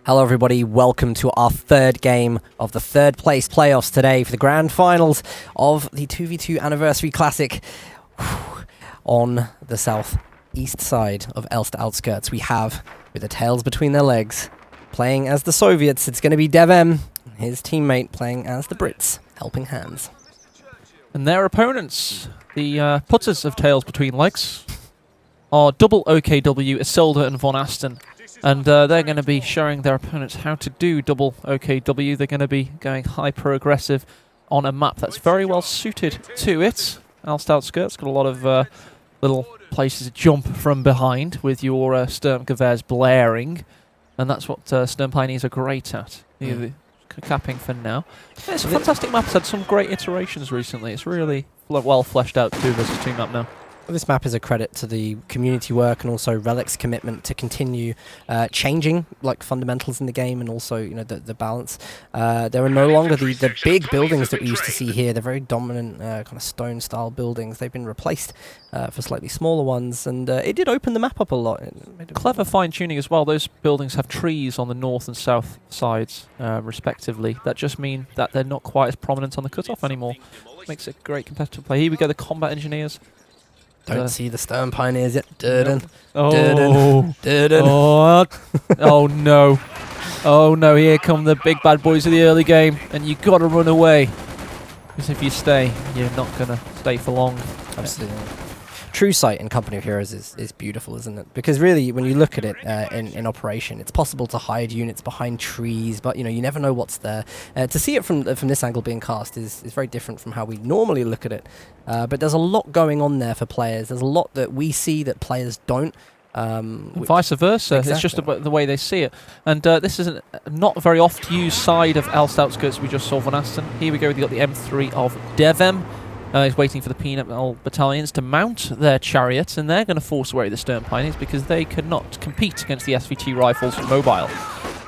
Hello everybody, welcome to our third game of the third place playoffs today for the grand finals of the 2v2 Anniversary Classic. On the southeast side of Elster Outskirts, we have, with the tails between their legs, playing as the Soviets, it's going to be Devem, his teammate playing as the Brits, Helping Hands. And their opponents, the putters of tails between legs, are double OKW, Isolde and Von Asten. And they're going to be showing their opponents how to do double OKW. They're going to be going hyper-aggressive on a map that's very well suited to it. Elster Outskirts got a lot of little places to jump from behind with your Sturmgewehrs blaring. And that's what Sturm Pioneers are great at. Capping for now. Yeah, it's a fantastic map. It's had some great iterations recently. It's really well fleshed out 2 versus 2 map now. This map is a credit to the community work and also Relic's commitment to continue changing like fundamentals in the game and also the balance. There are no longer the big buildings that we used to see here. They're very dominant kind of stone style buildings. They've been replaced for slightly smaller ones, and it did open the map up a lot. Clever fine tuning as well. Those buildings have trees on the north and south sides respectively. That just mean that they're not quite as prominent on the cutoff anymore. Makes it great competitive play. Here we go, the combat engineers. Don't see the Sturm Pioneers yet. Durden. Oh. Durden. Oh no. Oh no, here come the big bad boys of the early game. And you got to run away. Because if you stay, you're not going to stay for long. Absolutely. True sight in Company of Heroes is beautiful, isn't it? Because really, when you look at it in operation, it's possible to hide units behind trees, but you never know what's there. To see it from this angle being cast is very different from how we normally look at it. But there's a lot going on there for players. There's a lot that we see that players don't. Vice versa. Exactly. It's just about the way they see it. And this is a not very oft used side of Elster Outskirts. We just saw Von Asten. Here we go. We've got the M3 of Devem. He's waiting for the peanut battalions to mount their chariots, and they're going to force away the Sturm Pioneers because they cannot compete against the SVT rifles mobile.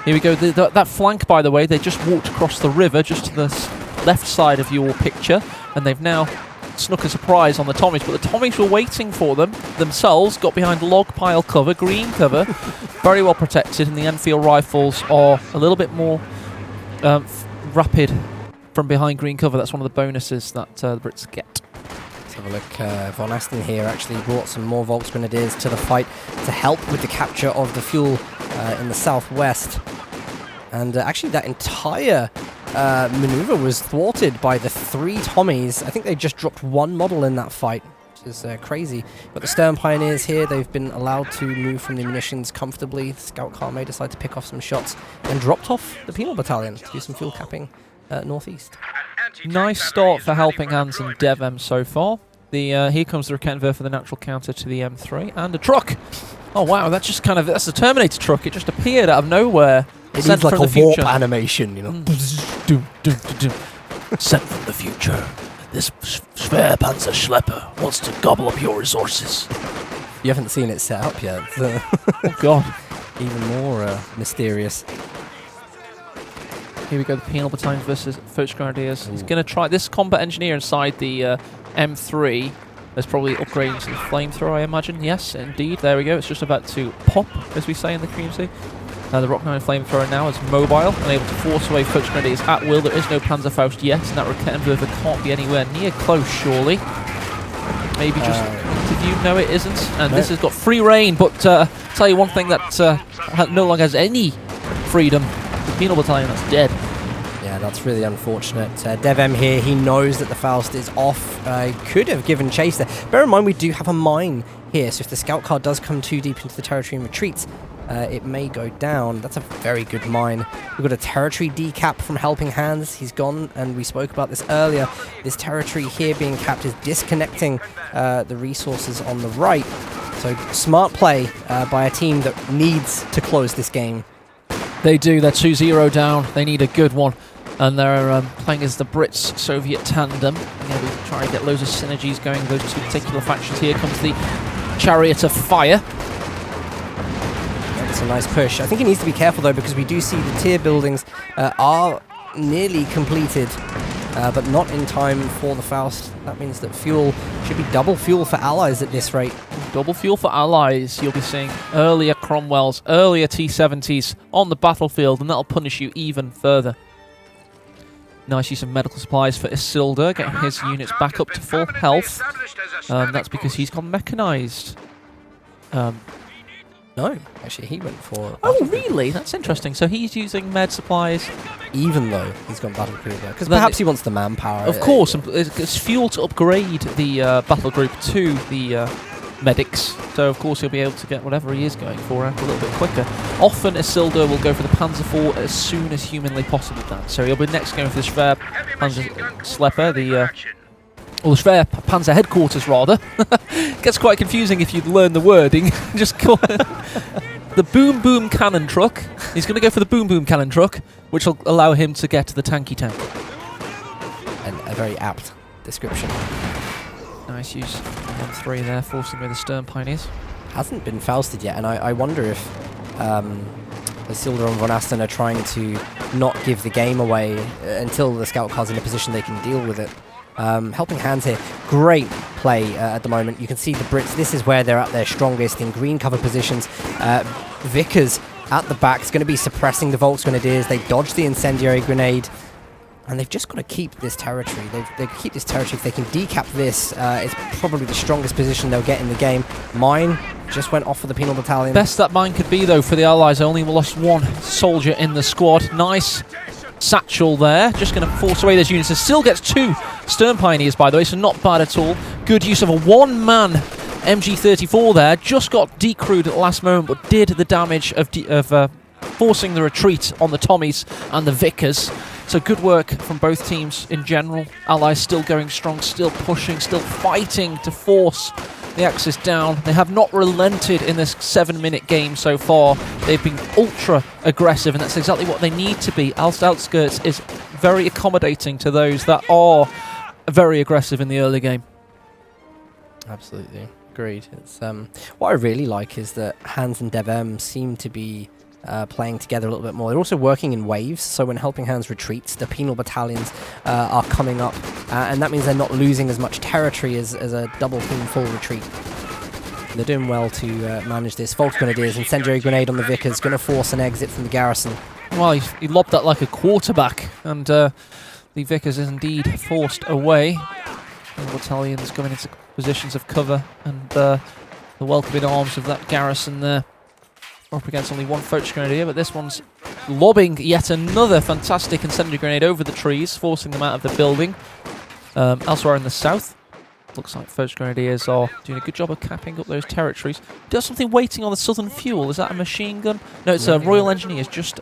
Here we go. That flank, by the way, they just walked across the river just to the left side of your picture, and they've now snuck a surprise on the Tommies, but the Tommies were waiting for them themselves, got behind log pile cover, green cover, very well protected, and the Enfield rifles are a little bit more rapid from behind green cover. That's one of the bonuses that the Brits get. Let's have a look. Von Asten here actually brought some more Volksgrenadiers to the fight to help with the capture of the fuel in the southwest. And actually that entire maneuver was thwarted by the 3 Tommies. I think they just dropped 1 model in that fight, which is crazy. But the Sturm Pioneers here, they've been allowed to move from the munitions comfortably. The scout car may decide to pick off some shots and dropped off the penal battalion to do some fuel capping northeast. Nice start for Helping Hands and Devem so far. Here comes the Raketenwerfer for the natural counter to the M3 and a truck. Oh wow, that's the Terminator truck. It just appeared out of nowhere. It needs like a warp animation, Sent from the future. This Schwerpanzer Schlepper wants to gobble up your resources. You haven't seen it set up yet. Oh god. Even more mysterious. Here we go, the penal battalions versus Volksgrenadiers. He's going to try this combat engineer inside the M3. There's probably upgrading to the flamethrower, I imagine. Yes, indeed. There we go. It's just about to pop, as we say in the community. The Rock 9 flamethrower now is mobile and able to force away Volksgrenadiers at will. There is no Panzerfaust yet, and that Raketenwerfer can't be anywhere near close, surely. Maybe just to view. No, it isn't. And this has got free reign, but tell you one thing that no longer has any freedom. The penal battalion, that's dead. Yeah, that's really unfortunate. Devem here, he knows that the Faust is off. Could have given chase there. Bear in mind, we do have a mine here, so if the scout car does come too deep into the territory and retreats, it may go down. That's a very good mine. We've got a territory decap from Helping Hands. He's gone, and we spoke about this earlier. This territory here being capped is disconnecting the resources on the right. So smart play by a team that needs to close this game. They do. They're 2-0 down. They need a good one. And they're playing as the Brits-Soviet tandem. They're going to be trying to get loads of synergies going with those 2 particular factions. Here comes the Chariot of Fire. That's a nice push. I think he needs to be careful, though, because we do see the tier buildings are nearly completed. but not in time for the Faust. That means that fuel should be double fuel for allies at this rate. Double fuel for allies. You'll be seeing earlier Cromwells, earlier T-70s on the battlefield, and that'll punish you even further. Nice use of medical supplies for Isildur, getting his units back up to full health. That's because he's gone mechanized. No, actually he went for... Oh, really? That's interesting. So he's using med supplies. Even though he's gone battle group, because perhaps he wants the manpower. Of course, it's fuel to upgrade the battle group to the medics. So of course he'll be able to get whatever he is going for out a little bit quicker. Often Isildur will go for the Panzer IV as soon as humanly possible. So he'll be next going for the Schwer Panzer Schlepper, the Schwer Panzer Headquarters, rather. Gets quite confusing if you'd learn the wording. Just call it the Boom Boom Cannon Truck. He's going to go for the Boom Boom Cannon Truck, which will allow him to get to the tanky tank. And a very apt description. Nice use of M3 there, forcing away the Stern Pioneers. Hasn't been Fausted yet, and I wonder if Isildur and Von Asten are trying to not give the game away until the scout car's in a position they can deal with it. Helping Hands here, great play at the moment. You can see the Brits, this is where they're at their strongest, in green cover positions. Vickers at the back is going to be suppressing the Volks Grenadiers. They dodge the incendiary grenade, and they've just got to keep this territory. They keep this territory. If they can decap this, it's probably the strongest position they'll get in the game. Mine just went off for the Penal Battalion. Best that mine could be, though, for the Allies. Only lost one soldier in the squad. Nice satchel there, just going to force away those units. It still gets 2 Stern Pioneers, by the way, so not bad at all. Good use of a one-man MG34 there, just got decrewed at the last moment, but did the damage of forcing the retreat on the Tommies and the Vickers. So good work from both teams in general. Allies still going strong, still pushing, still fighting to force the Axis down. They have not relented in this 7-minute game so far. They've been ultra aggressive, and that's exactly what they need to be. Outskirts is very accommodating to those that are very aggressive in the early game. Absolutely, agreed. It's what I really like is that Hans and DevM seem to be playing together a little bit more. They're also working in waves, so when Helping Hands retreats, the Penal Battalions are coming up, and that means they're not losing as much territory as a double team full retreat. They're doing well to manage this. Volks Grenadiers, incendiary grenade on the Vickers, going to force an exit from the garrison. Well, he lobbed that like a quarterback, and the Vickers is indeed forced away. The battalions going into positions of cover, and the welcoming arms of that garrison there. Up against only one Foch Grenadier, but this one's lobbing yet another fantastic incendiary grenade over the trees, forcing them out of the building. Elsewhere in the south, looks like Foch Grenadiers are doing a good job of capping up those territories. There's something waiting on the southern fuel. Is that a machine gun? No, it's Royal Engineers just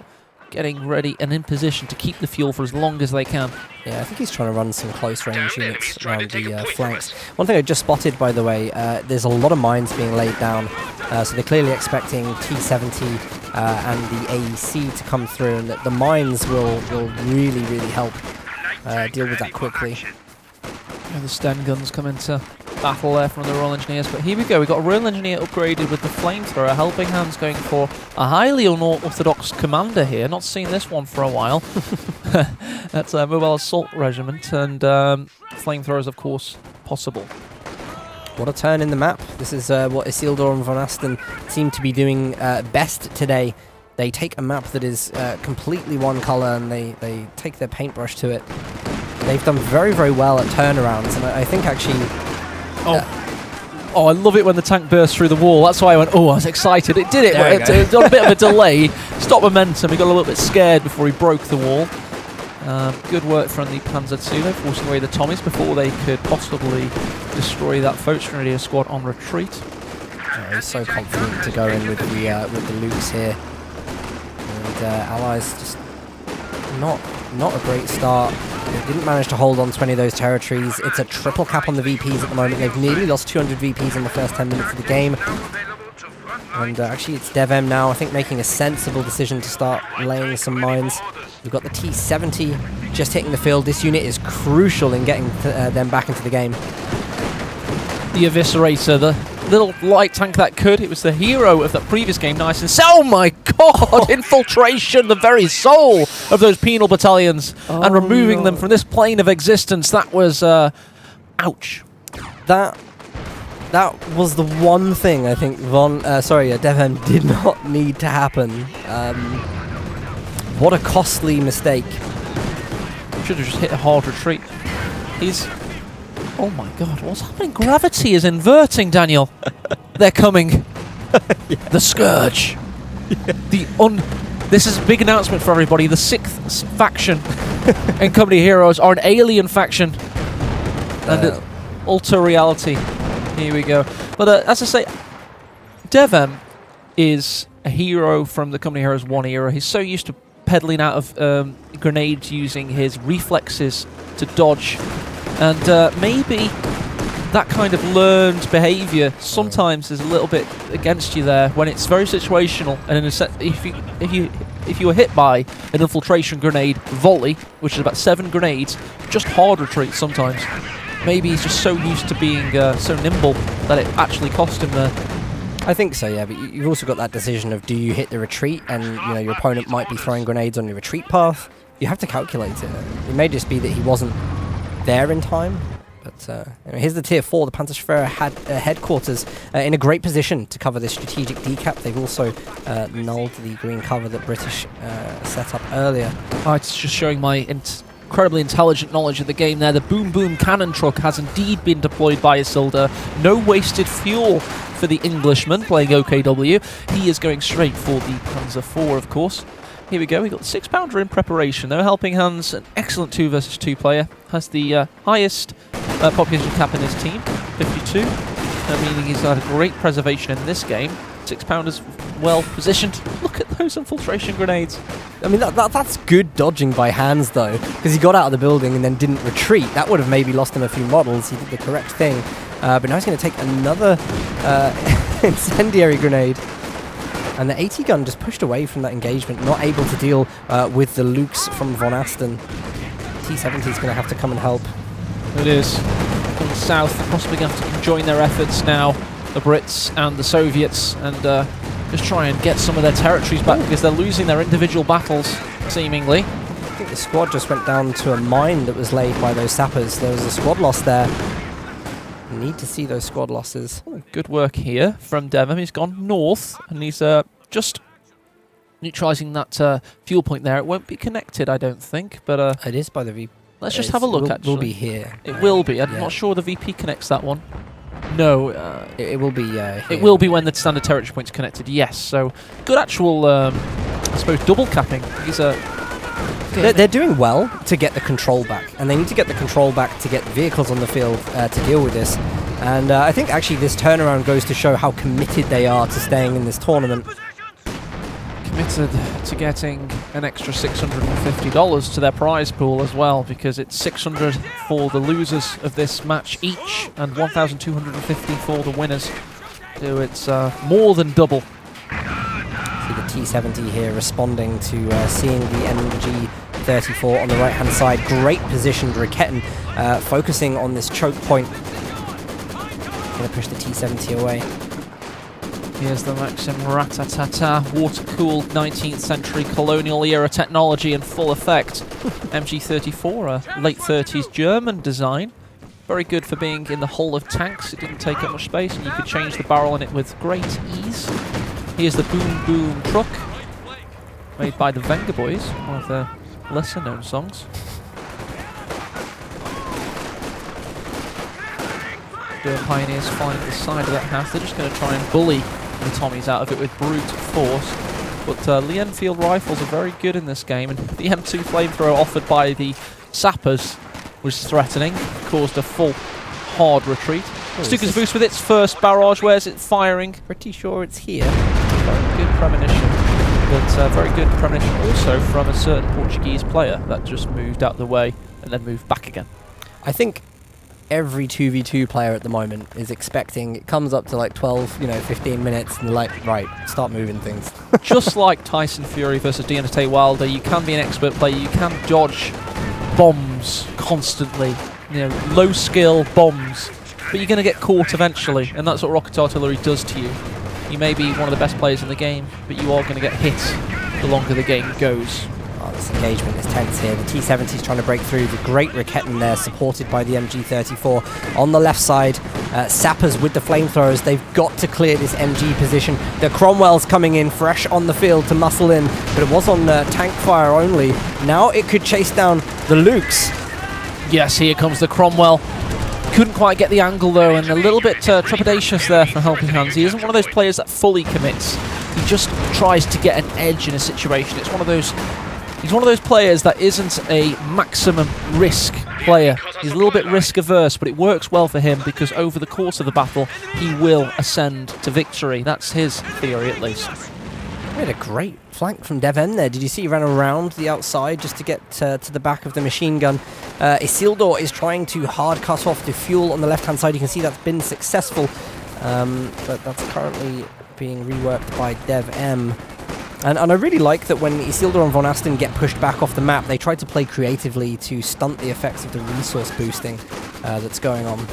getting ready and in position to keep the fuel for as long as they can. Yeah, I think he's trying to run some close-range units around the flanks. One thing I just spotted, by the way, there's a lot of mines being laid down, so they're clearly expecting T-70 and the AEC to come through, and that the mines will really, really help deal with that quickly. And the Sten guns come into battle there from the Royal Engineers, but here we go. We've got a Royal Engineer upgraded with the flamethrower. Helping Hands going for a highly unorthodox commander here. Not seen this one for a while. That's a Mobile Assault Regiment, and flamethrowers, of course, possible. What a turn in the map. This is what Isildur and Von Asten seem to be doing best today. They take a map that is completely one colour, and they take their paintbrush to it. They've done very, very well at turnarounds, and I think actually... I love it when the tank bursts through the wall. That's why I went, I was excited. It did it. It got a bit of a delay. Stopped momentum. He got a little bit scared before he broke the wall. Good work from the Panzer II, though, forcing away the Tommies before they could possibly destroy that Foch Grenadier squad on retreat. He's so confident to go in with the Lukes here. And Allies just not a great start. They didn't manage to hold on to any of those territories. It's a triple cap on the VPs at the moment. They've nearly lost 200 VPs in the first 10 minutes of the game. And actually it's DevM now, I think, making a sensible decision to start laying some mines. We've got the T-70 just hitting the field. This unit is crucial in getting them back into the game. The Eviscerator, little light tank that could. It was the hero of that previous game, Nice and oh my god, infiltration, the very soul of those penal battalions, and removing them from this plane of existence. That was, ouch. That was the one thing I think DevM did not need to happen. What a costly mistake. Should have just hit a hard retreat. He's... Oh my god, what's happening? Gravity is inverting, Daniel. They're coming. Yeah. The Scourge. Yeah. This is a big announcement for everybody. The 6th faction in Company Heroes are an alien faction. And alter reality. Here we go. But as I say, DevM is a hero from the Company Heroes 1 era. He's so used to pedaling out of grenades using his reflexes to dodge. And maybe that kind of learned behaviour sometimes is a little bit against you there when it's very situational. And in a if you were hit by an infiltration grenade volley, which is about 7 grenades, just hard retreat sometimes. Maybe he's just so used to being so nimble that it actually cost him there. I think so, yeah, but you've also got that decision of do you hit the retreat and your opponent might be throwing grenades on your retreat path. You have to calculate it. It may just be that he wasn't there in time. But here's the tier 4. The Panzerschwere had headquarters in a great position to cover this strategic decap. They've also nulled the green cover that British set up earlier. Oh, it's just showing my incredibly intelligent knowledge of the game there. The Boom Boom cannon truck has indeed been deployed by Isildur. No wasted fuel for the Englishman playing OKW. He is going straight for the Panzer IV, of course. Here we go, we got the 6-pounder in preparation. They're Helping Hands, an excellent 2 versus 2 player. Has the highest population cap in his team, 52. Meaning he's got a great preservation in this game. 6-pounders well positioned. Look at those infiltration grenades. I mean, that's good dodging by Hans, though, because he got out of the building and then didn't retreat. That would have maybe lost him a few models. He did the correct thing. But now he's going to take another incendiary grenade. And the AT gun just pushed away from that engagement, not able to deal with the Lukes from Von Asten. T-70 is going to have to come and help. It is. From the south, they're possibly going to have to join their efforts now, the Brits and the Soviets, and just try and get some of their territories back because they're losing their individual battles, seemingly. I think the squad just went down to a mine that was laid by those sappers. There was a squad loss there. Need to see those squad losses. Oh, good work here from DevM. He's gone north and he's just neutralising that fuel point there. It won't be connected, I don't think, but it is by the VP. Let's just have a look. Actually, will be here. It will be. I'm not sure the VP connects that one. No, it will be. It will be when the standard territory point's connected. Yes. So good actual, I suppose, double capping. He's They're doing well to get the control back, and they need to get the control back to get vehicles on the field to deal with this. And I think actually this turnaround goes to show how committed they are to staying in this tournament. Committed to getting an extra $650 to their prize pool as well, because it's $600 for the losers of this match each, and $1,250 for the winners. So it's more than double. See the T-70 here responding to seeing the MG-34 on the right-hand side. Great positioned Raketten focusing on this choke point. Going to push the T-70 away. Here's the Maxim Ratatata, water-cooled 19th century colonial era technology in full effect. MG-34, a late 30s German design. Very good for being in the hull of tanks. It didn't take up much space and you could change the barrel in it with great ease. Here's the Boom Boom truck, made by the Venga Boys, one of their lesser known songs. The Pioneers find the side of that house. They're just going to try and bully the Tommies out of it with brute force. But Lee Enfield rifles are very good in this game, and the M2 flamethrower offered by the Sappers was threatening, caused a full hard retreat. Stuka's boost with its first barrage. Where's it firing? Pretty sure it's here. Very good premonition. But very good premonition also from a certain Portuguese player that just moved out the way and then moved back again. I think every 2v2 player at the moment is expecting, it comes up to like 12, 15 minutes, and they're like, right, start moving things. Just like Tyson Fury versus Deontay Wilder, you can be an expert player, you can dodge bombs constantly, low skill bombs but you're going to get caught eventually, and that's what rocket artillery does to you. You may be one of the best players in the game, but you are going to get hit the longer the game goes. Oh, this engagement is tense here. The T-70 is trying to break through. The great Raketten there, supported by the MG-34. On the left side, sappers with the flamethrowers. They've got to clear this MG position. The Cromwell's coming in fresh on the field to muscle in, but it was on tank fire only. Now it could chase down the Lukes. Yes, here comes the Cromwell. Couldn't quite get the angle though, and a little bit trepidatious there from Helping Hands. He isn't one of those players that fully commits. He just tries to get an edge in a situation. It's one of those. He's one of those players that isn't a maximum risk player. He's a little bit risk averse, but it works well for him because over the course of the battle, he will ascend to victory. That's his theory, at least. We had a great flank from DevM there. Did you see he ran around the outside just to get to the back of the machine gun? Isildur is trying to hard cut off the fuel on the left-hand side. You can see that's been successful, but that's currently being reworked by DevM. And I really like that when Isildur and Von Asten get pushed back off the map, they try to play creatively to stunt the effects of the resource boosting that's going on.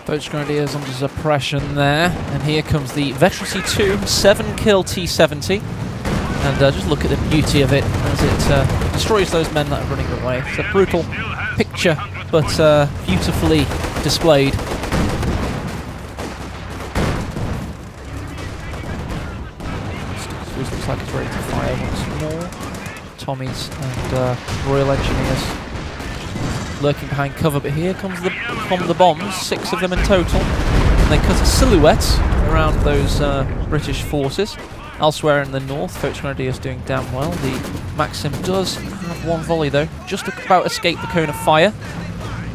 Deutsche Grenadiers under suppression there, and here comes the Veteran C2 7-kill T-70. And just look at the beauty of it as it destroys those men that are running away. It's a brutal picture, but beautifully displayed. Looks like it's ready to fire once more. Tommies and Royal Engineers lurking behind cover, but here comes the bombs, 6 of them in total. And they cut a silhouette around those British forces. Elsewhere in the north, Deutsche Grenadiers doing damn well. The Maxim does have one volley though, just about escape the cone of fire.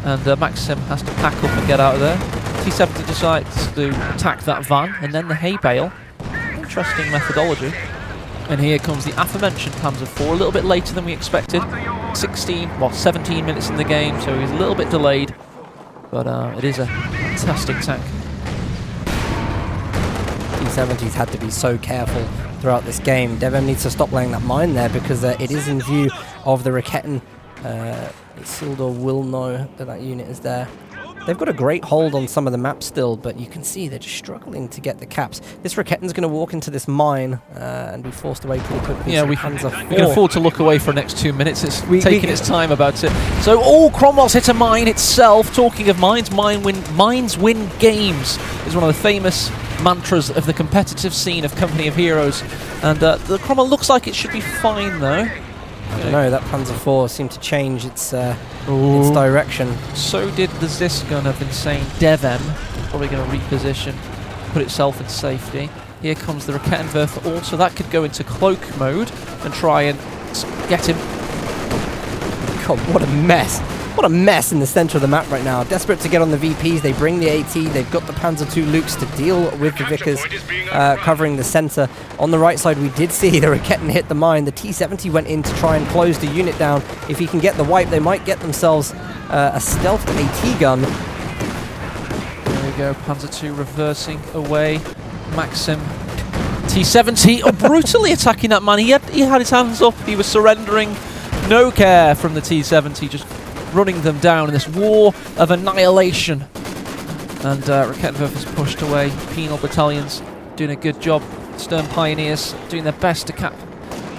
And Maxim has to pack up and get out of there. T-70 decides to attack that van, and then the hay bale. Interesting methodology. And here comes the aforementioned Panzer IV, a little bit later than we expected. 17 minutes in the game, so he's a little bit delayed. But it is a fantastic tank. T-70's had to be so careful throughout this game. DevM needs to stop laying that mine there because it is in view of the Raketten. Isildur will know that that unit is there. They've got a great hold on some of the maps still, but you can see they're just struggling to get the caps. This Raketten's going to walk into this mine and be forced away pretty quickly. Yeah, we can afford to look away for the next 2 minutes. It's taking its time about it. So, Cromwell's hit a mine itself. Talking of mines, mines win games is one of the famous mantras of the competitive scene of Company of Heroes. And the Cromwell looks like it should be fine, though. I don't know, that Panzer IV seemed to change its direction. So did the Zis gun of insane DevM. Probably going to reposition, put itself in safety. Here comes the Rakettenwerfer also. That could go into cloak mode and try and get him. God, what a mess. What a mess in the center of the map right now. Desperate to get on the VPs, they bring the AT, they've got the Panzer II Lukes to deal with the Vickers covering the center. On the right side, we did see the Raketten hit the mine. The T-70 went in to try and close the unit down. If he can get the wipe, they might get themselves a stealthed AT gun. There we go, Panzer II reversing away. Maxim T-70 brutally attacking that man. He had his hands up, he was surrendering. No care from the T-70, just running them down in this war of annihilation. And Rakettenwerfer's pushed away. Penal battalions doing a good job. Stern Pioneers doing their best to cap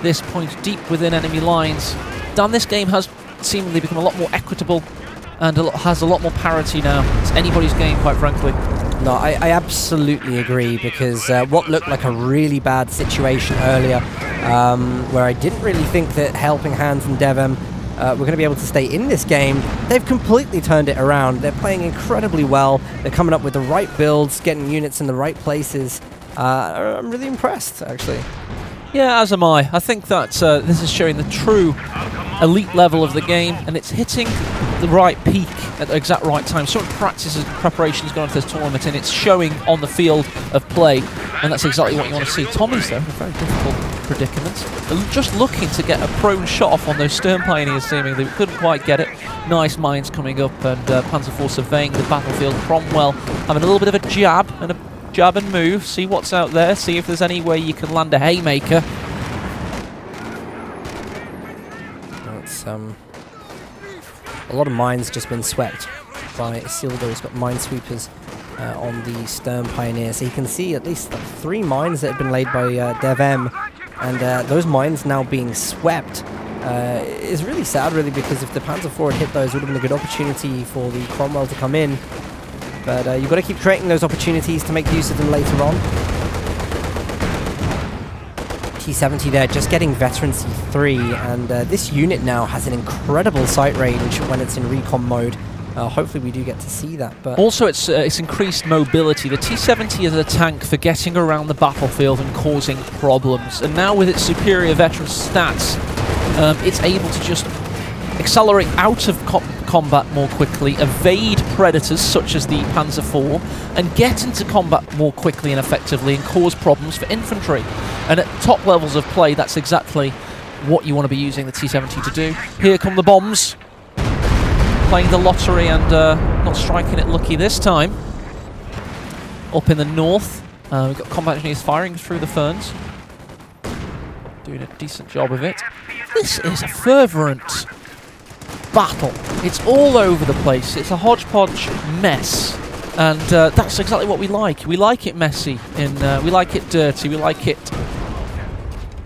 this point deep within enemy lines. Dan, this game has seemingly become a lot more equitable and has a lot more parity now. It's anybody's game, quite frankly. No, I absolutely agree, because what looked like a really bad situation earlier, where I didn't really think that Helping Hands and DevM were going to be able to stay in this game, they've completely turned it around. They're playing incredibly well. They're coming up with the right builds, getting units in the right places. I'm really impressed, actually. Yeah, as am I. I think that this is showing the true elite level of the game, and it's hitting the right peak at the exact right time. So much practice and preparation has gone into this tournament, and it's showing on the field of play, and that's exactly what you want to see. Tommies, though, in a very difficult predicament. They're just looking to get a prone shot off on those Stern Pioneers, seemingly. They couldn't quite get it. Nice mines coming up, and Panzer IV surveying the battlefield. Cromwell having a little bit of a jab and move, see what's out there, see if there's any way you can land a haymaker. That's a lot of mines just been swept by Isildo. He's got Minesweepers on the Stern Pioneer. So you can see at least 3 mines that have been laid by DevM, and those mines now being swept is really sad, really, because if the Panzer IV had hit those, it would have been a good opportunity for the Cromwell to come in. But you've got to keep creating those opportunities to make use of them later on. T-70 there, just getting Veterancy 3, and this unit now has an incredible sight range when it's in recon mode. Hopefully we do get to see that. But also, it's increased mobility. The T-70 is a tank for getting around the battlefield and causing problems. And now with its superior veteran stats, it's able to just accelerate out of combat more quickly, evade predators such as the Panzer IV, and get into combat more quickly and effectively and cause problems for infantry. And at top levels of play, that's exactly what you want to be using the T-70 to do. Here come the bombs. Playing the lottery and not striking it lucky this time. Up in the north, we've got combat engineers firing through the ferns. Doing a decent job of it. This is a fervent battle. It's all over the place. It's a hodgepodge mess. And that's exactly what we like. We like it messy. We like it dirty. We like it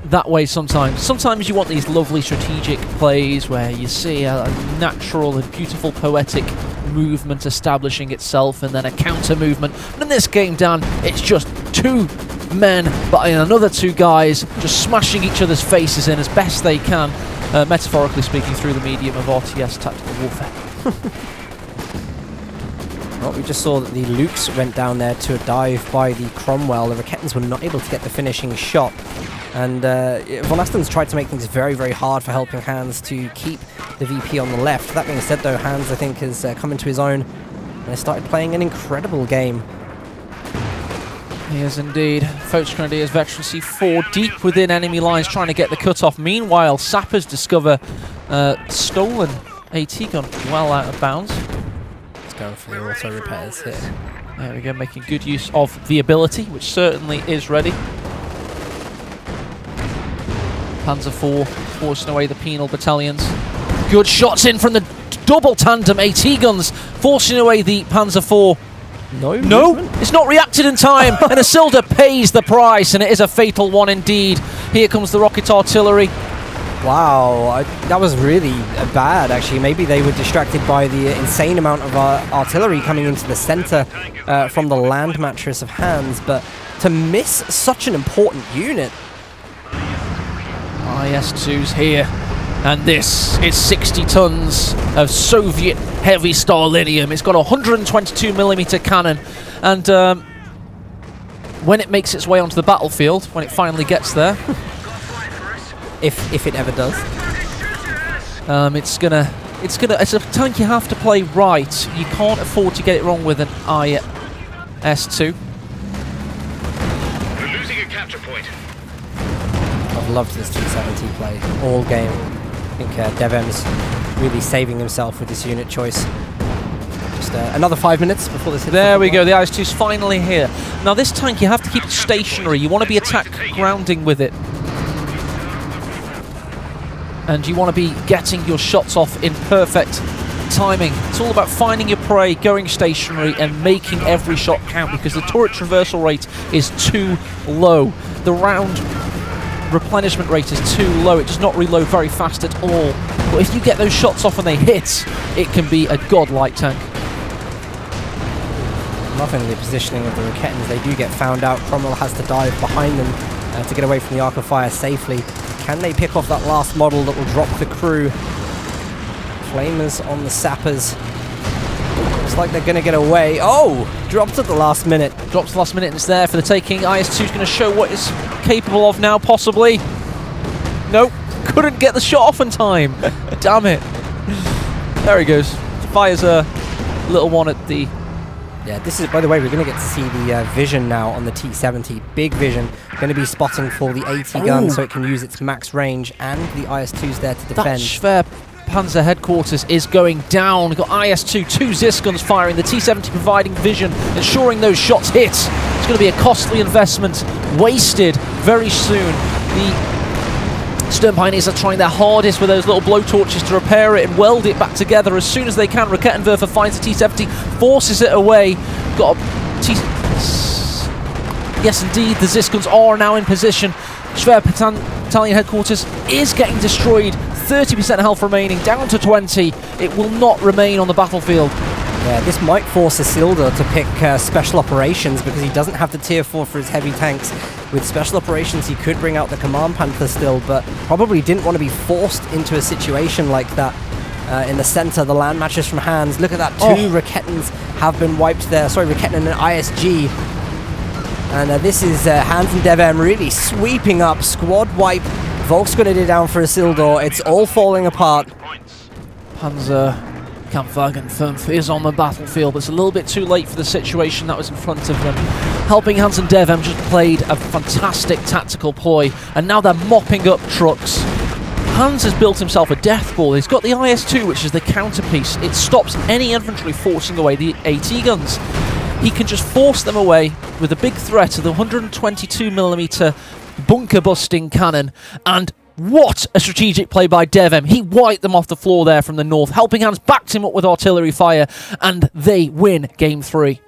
that way sometimes. Sometimes you want these lovely strategic plays where you see a natural and beautiful poetic movement establishing itself and then a counter movement. But in this game, Dan, it's just 2 men but another 2 guys just smashing each other's faces in as best they can, metaphorically speaking, through the medium of RTS tactical warfare. Well, we just saw that the Lukes went down there to a dive by the Cromwell. The Raketans were not able to get the finishing shot. And Von Asten's tried to make things very, very hard for Helping Hands to keep the VP on the left. That being said, though, Hands, I think, has come into his own and has started playing an incredible game. He is indeed. Foch Grenadiers Veterancy 4 deep within enemy lines trying to get the cut-off. Meanwhile, Sappers discover stolen AT gun well out of bounds. It's going for the auto repairs here. There we go, making good use of the ability, which certainly is ready. Panzer IV forcing away the penal battalions. Good shots in from the double tandem AT guns, forcing away the Panzer IV. No, it's not reacted in time, and Isilda pays the price, and it is a fatal one indeed. Here comes the rocket artillery. Wow, that was really bad, actually. Maybe they were distracted by the insane amount of artillery coming into the center from the land mattress of Hands, but to miss such an important unit. IS-2's here, and this is 60 tons of Soviet heavy Starlinium. It's got a 122mm cannon, and when it makes its way onto the battlefield, when it finally gets there, if it ever does, it's a tank you have to play right. You can't afford to get it wrong with an IS-2. We're losing a capture point. I've loved this T-70 play all game. I think DevM's really saving himself with this unit choice. Just another 5 minutes before this hits. There we go, the IS-2's finally here. Now this tank, you have to keep it stationary. You want to be attack grounding with it. And you want to be getting your shots off in perfect timing. It's all about finding your prey, going stationary, and making every shot count, because the turret traversal rate is too low. The round replenishment rate is too low. It does not reload very fast at all. But if you get those shots off and they hit, it can be a godlike tank. Loving the positioning of the Raketans. They do get found out. Cromwell has to dive behind them to get away from the arc of fire safely. Can they pick off that last model that will drop the crew? Flamers on the Sappers. Looks like they're going to get away. Oh! Dropped at the last minute. Drops the last minute and it's there for the taking. IS-2's going to show what it's capable of now, possibly. Nope. Couldn't get the shot off in time. Damn it. There he goes. Fires a little one at the... Yeah, this is, by the way, we're going to get to see the vision now on the T-70. Big vision. Going to be spotting for the AT gun so it can use its max range, and the IS-2's there to defend. That Schwer Panzer headquarters is going down. We've got IS-2, 2 Zis guns firing, the T-70 providing vision, ensuring those shots hit. It's going to be a costly investment, wasted very soon. The Stern Pioneers are trying their hardest with those little blowtorches to repair it and weld it back together as soon as they can. Rakettenwerfer finds the T-70, forces it away. Got a T... Yes, indeed, the Ziskuns are now in position. Schwer Battalion headquarters is getting destroyed. 30% health remaining, down to 20. It will not remain on the battlefield. Yeah, this might force Isildur to pick Special Operations because he doesn't have the tier 4 for his heavy tanks. With Special Operations, he could bring out the Command Panther still, but probably didn't want to be forced into a situation like that. In the center, the land matches from Hans. Look at that, 2 Rakettens have been wiped there. Sorry, Raketten and an ISG. And this is Hans and DevM really sweeping up. Squad wipe. Volksgrenadier down for Isildur. It's all falling apart. Panzer Kampfwagen 5 is on the battlefield, but it's a little bit too late for the situation that was in front of them. Helping Hans and DevM just played a fantastic tactical ploy, and now they're mopping up trucks. Hans has built himself a death ball. He's got the IS-2, which is the counterpiece. It stops any infantry forcing away the AT guns. He can just force them away with a big threat of the 122mm bunker-busting cannon, and what a strategic play by DevM. He wiped them off the floor there from the north. Helping Hands backed him up with artillery fire, and they win Game 3.